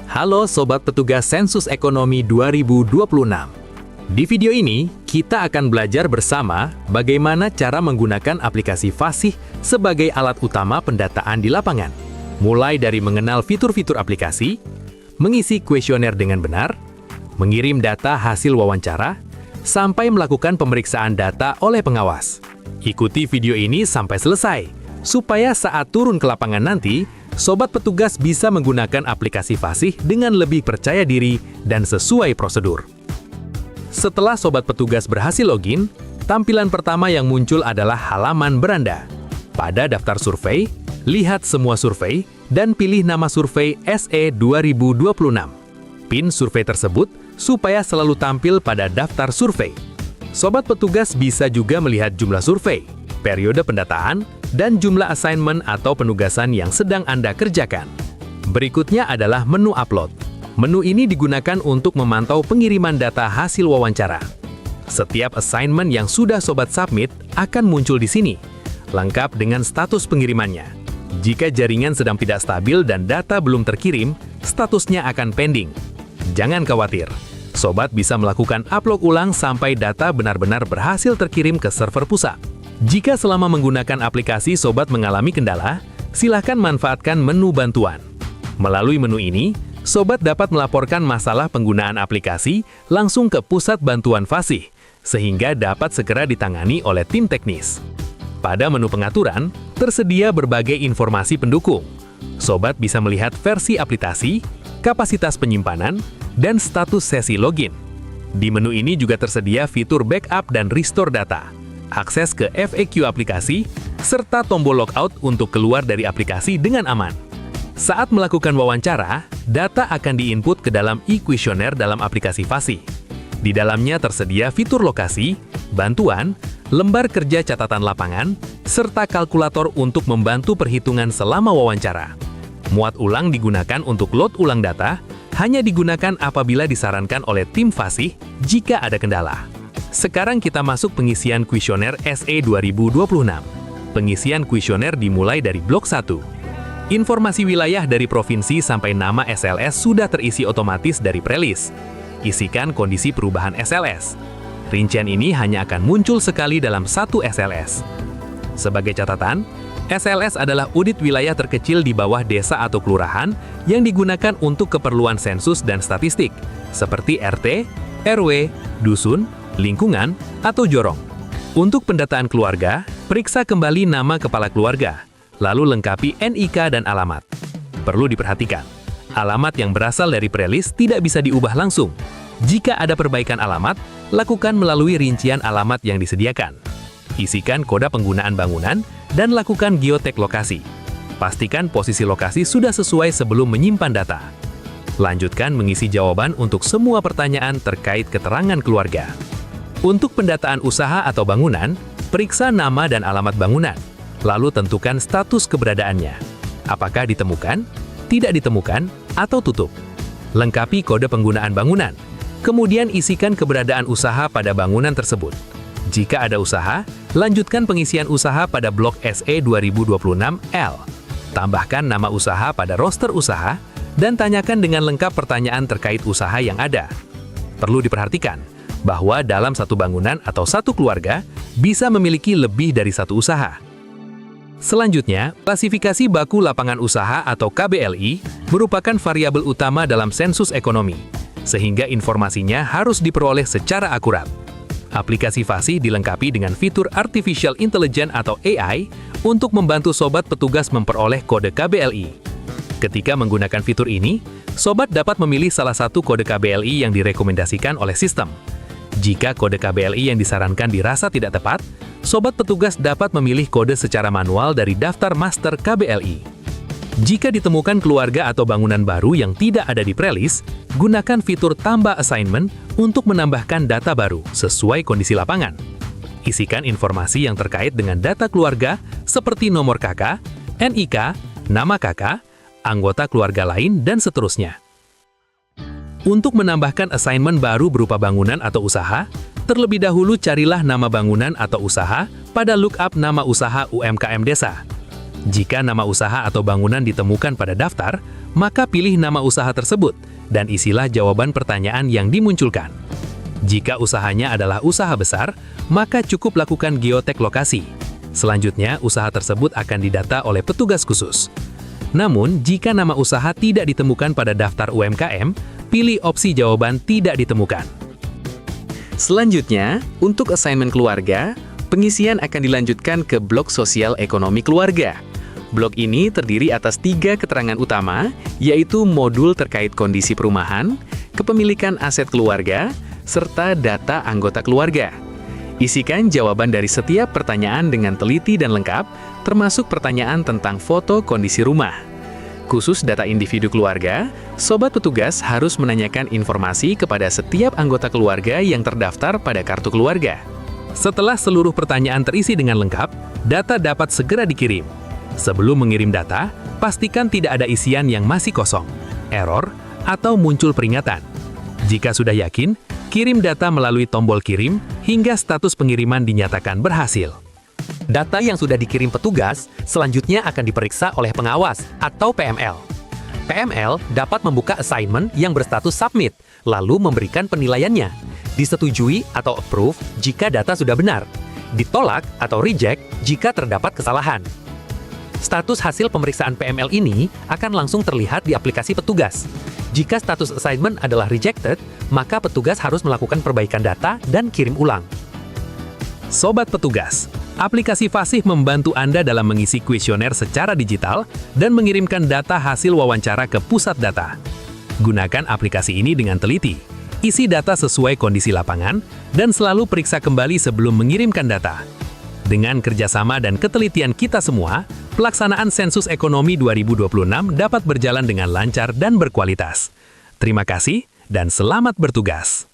Halo Sobat Petugas Sensus Ekonomi 2026. Di video ini, kita akan belajar bersama bagaimana cara menggunakan aplikasi Fasih sebagai alat utama pendataan di lapangan. Mulai dari mengenal fitur-fitur aplikasi, mengisi kuesioner dengan benar, mengirim data hasil wawancara, sampai melakukan pemeriksaan data oleh pengawas. Ikuti video ini sampai selesai, supaya saat turun ke lapangan nanti, Sobat Petugas bisa menggunakan aplikasi Fasih dengan lebih percaya diri dan sesuai prosedur. Setelah Sobat Petugas berhasil login, tampilan pertama yang muncul adalah halaman beranda. Pada daftar survei, lihat semua survei dan pilih nama survei SE 2026. PIN survei tersebut supaya selalu tampil pada daftar survei. Sobat Petugas bisa juga melihat jumlah survei, periode pendataan, dan jumlah assignment atau penugasan yang sedang Anda kerjakan. Berikutnya adalah menu upload. Menu ini digunakan untuk memantau pengiriman data hasil wawancara. Setiap assignment yang sudah Sobat submit akan muncul di sini, lengkap dengan status pengirimannya. Jika jaringan sedang tidak stabil dan data belum terkirim, statusnya akan pending. Jangan khawatir, Sobat bisa melakukan upload ulang sampai data benar-benar berhasil terkirim ke server pusat. Jika selama menggunakan aplikasi Sobat mengalami kendala, silakan manfaatkan menu bantuan. Melalui menu ini, Sobat dapat melaporkan masalah penggunaan aplikasi langsung ke Pusat Bantuan Fasih, sehingga dapat segera ditangani oleh tim teknis. Pada menu pengaturan, tersedia berbagai informasi pendukung. Sobat bisa melihat versi aplikasi, kapasitas penyimpanan, dan status sesi login. Di menu ini juga tersedia fitur backup dan restore data, akses ke FAQ aplikasi, serta tombol logout untuk keluar dari aplikasi dengan aman. Saat melakukan wawancara, data akan diinput ke dalam e-kuesioner dalam aplikasi Fasih. Di dalamnya tersedia fitur lokasi, bantuan, lembar kerja catatan lapangan, serta kalkulator untuk membantu perhitungan selama wawancara. Muat ulang digunakan untuk load ulang data, hanya digunakan apabila disarankan oleh tim Fasih jika ada kendala. Sekarang kita masuk pengisian kuesioner SE 2026. Pengisian kuesioner dimulai dari blok 1. Informasi wilayah dari provinsi sampai nama SLS sudah terisi otomatis dari prelis. Isikan kondisi perubahan SLS. Rincian ini hanya akan muncul sekali dalam satu SLS. Sebagai catatan, SLS adalah unit wilayah terkecil di bawah desa atau kelurahan yang digunakan untuk keperluan sensus dan statistik, seperti RT, RW, dusun, lingkungan, atau jorong. Untuk pendataan keluarga, periksa kembali nama kepala keluarga, lalu lengkapi NIK dan alamat. Perlu diperhatikan, alamat yang berasal dari prelis tidak bisa diubah langsung. Jika ada perbaikan alamat, lakukan melalui rincian alamat yang disediakan. Isikan kode penggunaan bangunan dan lakukan geotek lokasi. Pastikan posisi lokasi sudah sesuai sebelum menyimpan data. Lanjutkan mengisi jawaban untuk semua pertanyaan terkait keterangan keluarga. Untuk pendataan usaha atau bangunan, periksa nama dan alamat bangunan, lalu tentukan status keberadaannya. Apakah ditemukan, tidak ditemukan, atau tutup. Lengkapi kode penggunaan bangunan, kemudian isikan keberadaan usaha pada bangunan tersebut. Jika ada usaha, lanjutkan pengisian usaha pada blok SE 2026L. Tambahkan nama usaha pada roster usaha, dan tanyakan dengan lengkap pertanyaan terkait usaha yang ada. Perlu diperhatikan bahwa dalam satu bangunan atau satu keluarga bisa memiliki lebih dari satu usaha. Selanjutnya, klasifikasi baku lapangan usaha atau KBLI merupakan variabel utama dalam sensus ekonomi, sehingga informasinya harus diperoleh secara akurat. Aplikasi Fasih dilengkapi dengan fitur Artificial Intelligence atau AI untuk membantu Sobat Petugas memperoleh kode KBLI. Ketika menggunakan fitur ini, Sobat dapat memilih salah satu kode KBLI yang direkomendasikan oleh sistem. Jika kode KBLI yang disarankan dirasa tidak tepat, Sobat Petugas dapat memilih kode secara manual dari daftar master KBLI. Jika ditemukan keluarga atau bangunan baru yang tidak ada di prelis, gunakan fitur tambah assignment untuk menambahkan data baru sesuai kondisi lapangan. Isikan informasi yang terkait dengan data keluarga seperti nomor KK, NIK, nama KK, anggota keluarga lain, dan seterusnya. Untuk menambahkan assignment baru berupa bangunan atau usaha, terlebih dahulu carilah nama bangunan atau usaha pada lookup nama usaha UMKM desa. Jika nama usaha atau bangunan ditemukan pada daftar, maka pilih nama usaha tersebut dan isilah jawaban pertanyaan yang dimunculkan. Jika usahanya adalah usaha besar, maka cukup lakukan geotek lokasi. Selanjutnya, usaha tersebut akan didata oleh petugas khusus. Namun, jika nama usaha tidak ditemukan pada daftar UMKM, pilih opsi jawaban tidak ditemukan. Selanjutnya, untuk assignment keluarga, pengisian akan dilanjutkan ke blok sosial ekonomi keluarga. Blok ini terdiri atas 3 keterangan utama, yaitu modul terkait kondisi perumahan, kepemilikan aset keluarga, serta data anggota keluarga. Isikan jawaban dari setiap pertanyaan dengan teliti dan lengkap, termasuk pertanyaan tentang foto kondisi rumah. Khusus data individu keluarga, sobat petugas harus menanyakan informasi kepada setiap anggota keluarga yang terdaftar pada kartu keluarga. Setelah seluruh pertanyaan terisi dengan lengkap, data dapat segera dikirim. Sebelum mengirim data, pastikan tidak ada isian yang masih kosong, error, atau muncul peringatan. Jika sudah yakin, kirim data melalui tombol kirim hingga status pengiriman dinyatakan berhasil. Data yang sudah dikirim petugas selanjutnya akan diperiksa oleh pengawas atau PML. PML dapat membuka assignment yang berstatus submit, lalu memberikan penilaiannya. Disetujui atau approve jika data sudah benar, ditolak atau reject jika terdapat kesalahan. Status hasil pemeriksaan PML ini akan langsung terlihat di aplikasi petugas. Jika status assignment adalah rejected, maka petugas harus melakukan perbaikan data dan kirim ulang. Sobat petugas, aplikasi Fasih membantu Anda dalam mengisi kuesioner secara digital dan mengirimkan data hasil wawancara ke pusat data. Gunakan aplikasi ini dengan teliti. Isi data sesuai kondisi lapangan, dan selalu periksa kembali sebelum mengirimkan data. Dengan kerjasama dan ketelitian kita semua, pelaksanaan Sensus Ekonomi 2026 dapat berjalan dengan lancar dan berkualitas. Terima kasih, dan selamat bertugas.